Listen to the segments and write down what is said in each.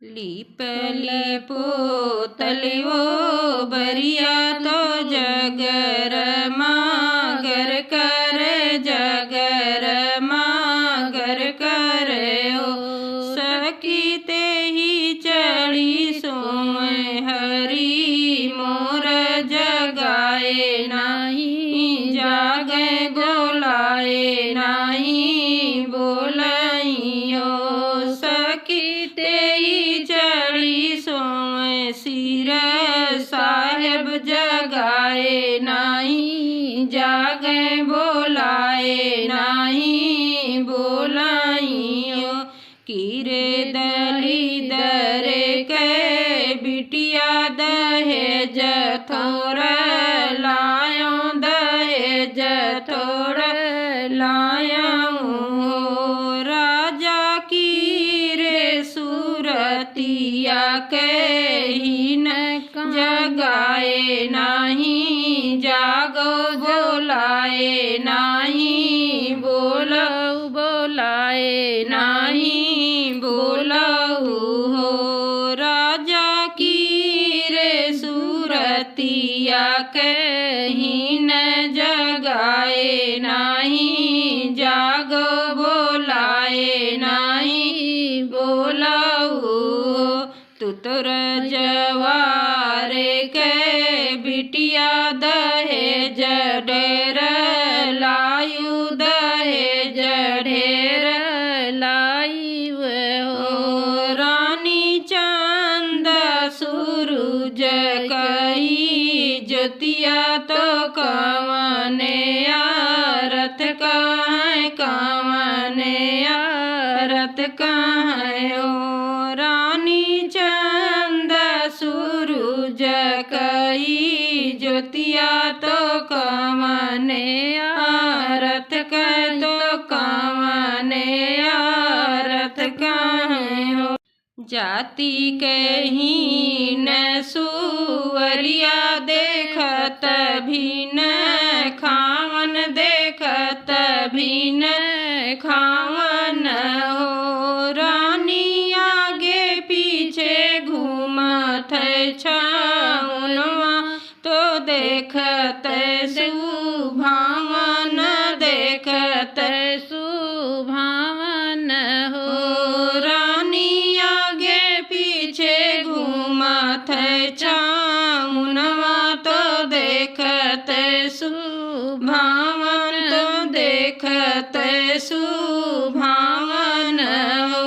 લીપલી પોતલીઓ ભર્યા તો જગરમાં ઘર કરે જગરમાં ઘર કરે ઓ સખી તેહી ચડી સોય હરી મોર જગાએ નહીં જાગે બોલાએ નહીં બોલાઈઓ સખી તેહી ચડી સોય સિર સાહેબ જગાએ નહીં જાગે બોલાए नहीं बोलाइयो कीरे दलीदर के बिटिया दहेज थोड़ लायो दहेज थोड़ लायो राजा कीरे सूरतिया के हीन जगाए नहीं जागो बोलाए नहीं बोलो बोलाए नहीं बोलो हो राजा की रे सूरतिया कहीं न जगाए नहीं जागो बोलाए नहीं बोलो तू तो रजवार के बिटिया दहेज ढेर लायु दहेज ढेर लायु हो रानी चंद सूरज कई ज्योतिया तो कवने रथ कहाँ कवने रथ कहाँ ओ रानी चंद सूरज कई ज्योतिया तो कवने रथ का तो कवने रथ कहाँ हो जाति कहीं न सुवरिया देखत भी न खावन देखत भी न खावन हो रानी आगे पीछे घूमत छाउनवा तो देखत सुभावन देखत सुभावन हो रानी आगे पीछे घूमत छाउनवा तो देखत सुभावन तो देखत सुभावन हो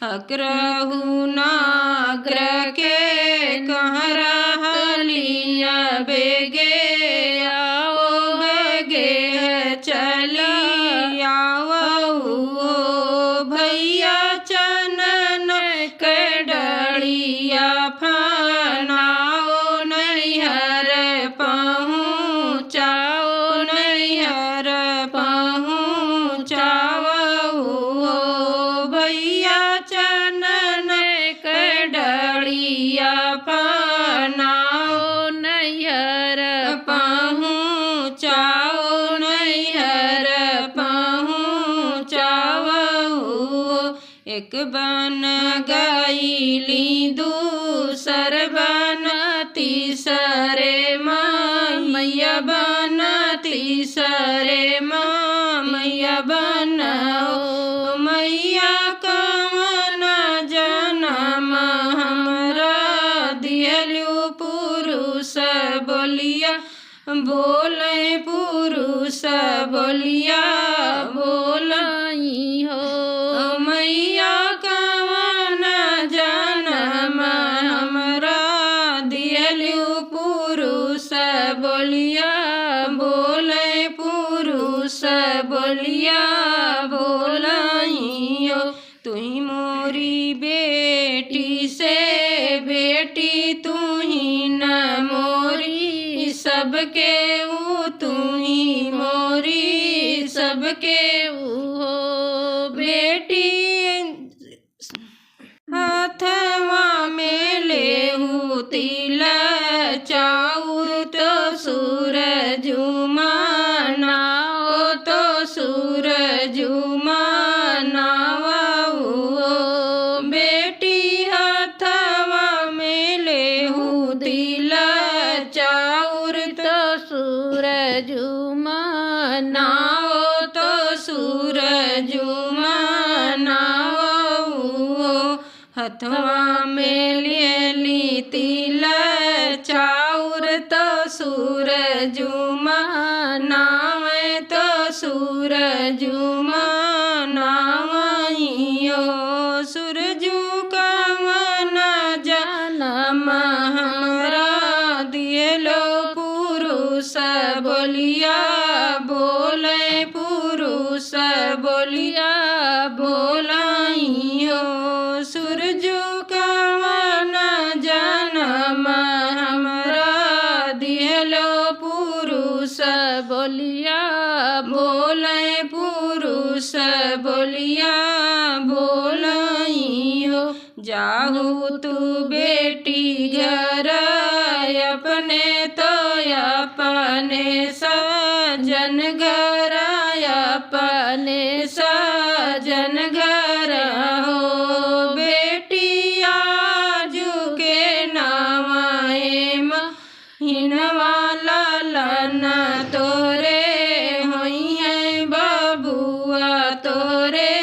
अग्रहु नाग्र के कह रहलिया बेगे आओ बेगे चली आओ भैया चनन के डलिया फनाओ नैहर पहुँचाओ नैहर पहुँचाओ भैया चनन के डलिया फनाओ नैहर पहुँचाओ नैहर पहुँचाओ एक बन गईली दूसर बन तीसरे मैया बन तीसरे मैया बन मैया कवन जनम हमरा दियलु पुरुष बोलिया बोले पुरुष बोलिया बोलई हो मैया कवन जनम हमरा दियलु पुरुष बोलिया बोले पुरुष बोलिया बोलई हो तुही मोरी बेटी से बेटी तुही न मोरी सबके ऊ तुही मोरी सबके ऊ हो बेटी हाथवा में लेहू तिल चाउर तो सूरज मनाओ तो सूरज मनाओ बेटी हाथ हथवा में लेली तिल चाउर तो सूरजुमा नावे तो सूरजुमा नावइयो सूरजू कवन जनम हमरा दियलो पुरुष बोलिया बोले पुरुष बोलिया बोलाइयो सूरजू कवन जनम हमरा दियलो पुरुष बोलिया बोले पुरुष बोलिया बोलाइयो जाहू तू बेटी घर अपने तो अपने सजन घर अपने सजन घर हो बेटी आजू के नावाए हिनवा लालन तोरे होई है बबुआ तोरे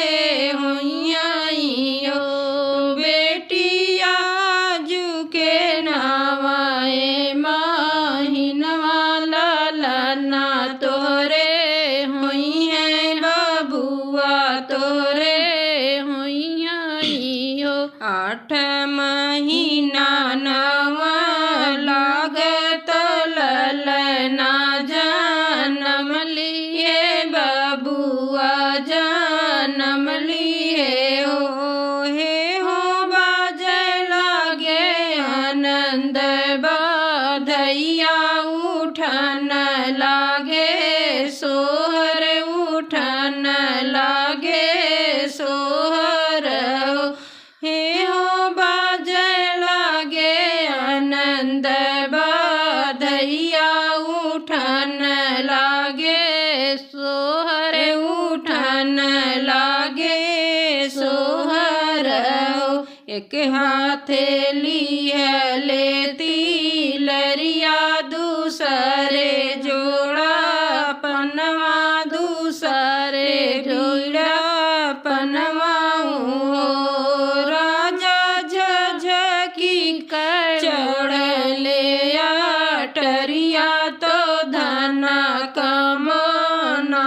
होई आइयो बेटी आजू के नावाए हिनवा लालन तोरे होई है बबुआ तोरे होई आइयो 8 महीना नवा लागत ललना जन्म लिए बबुआ जन्म लिए हो हे हो बाजे लागे आनंद बधैया उठन लागे सोहर उठन लागे सोहर हे हो बाजे लागे आनंद बधैया उठन लागे सोहर उठन लागे सोहर एक हाथे लिए लेती लरिया दूसरे जोड़ा पनवा दूसरे जोड़ा पनवा राजा झझकी कर चढ़ ले टरिया तो धना कमाना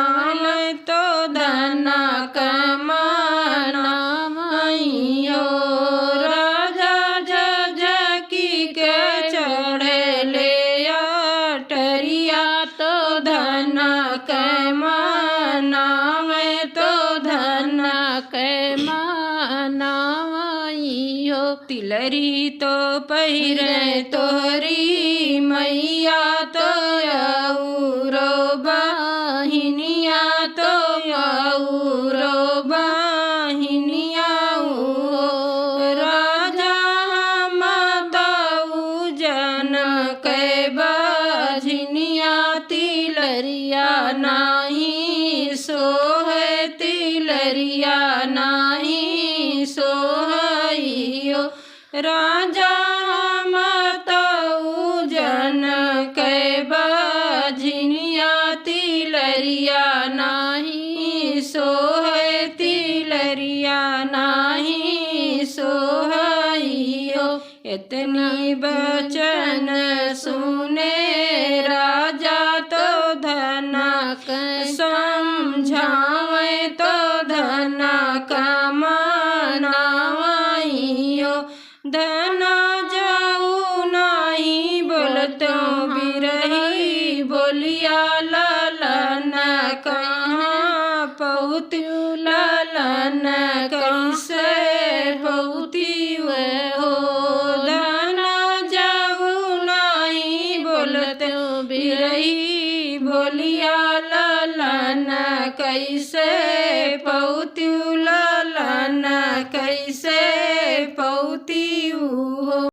तो धना कमाना माइयो राजा झझकी के चढ़ ले टरिया तो धना कमाना तो धना कमाना माइयो तिलरी तो पहिरे तोरी मैया तो औरो बाहिनिया तो औरो बाहिनिया राजा माताऊ जन कै बाझनिया तिलरिया नाही सोहे तिलरिया नाही सोहियो राजा माताऊ जन कै बाझनिया तिलरिया नाही सोहे तिलरिया नाही सोहियो इतनी बचन सुने राजा तो धना समझावे तो धना कमानाइयो धना जाऊ नहीं बोलतो बिरही बोलिया ललन कहाँ पहुँचू ललन कैसे पहुँची हो धना जाऊ नहीं बोलतो बिरही बोलिया ललन कैसे पहुँचू ललन कैसे पहुँची हो।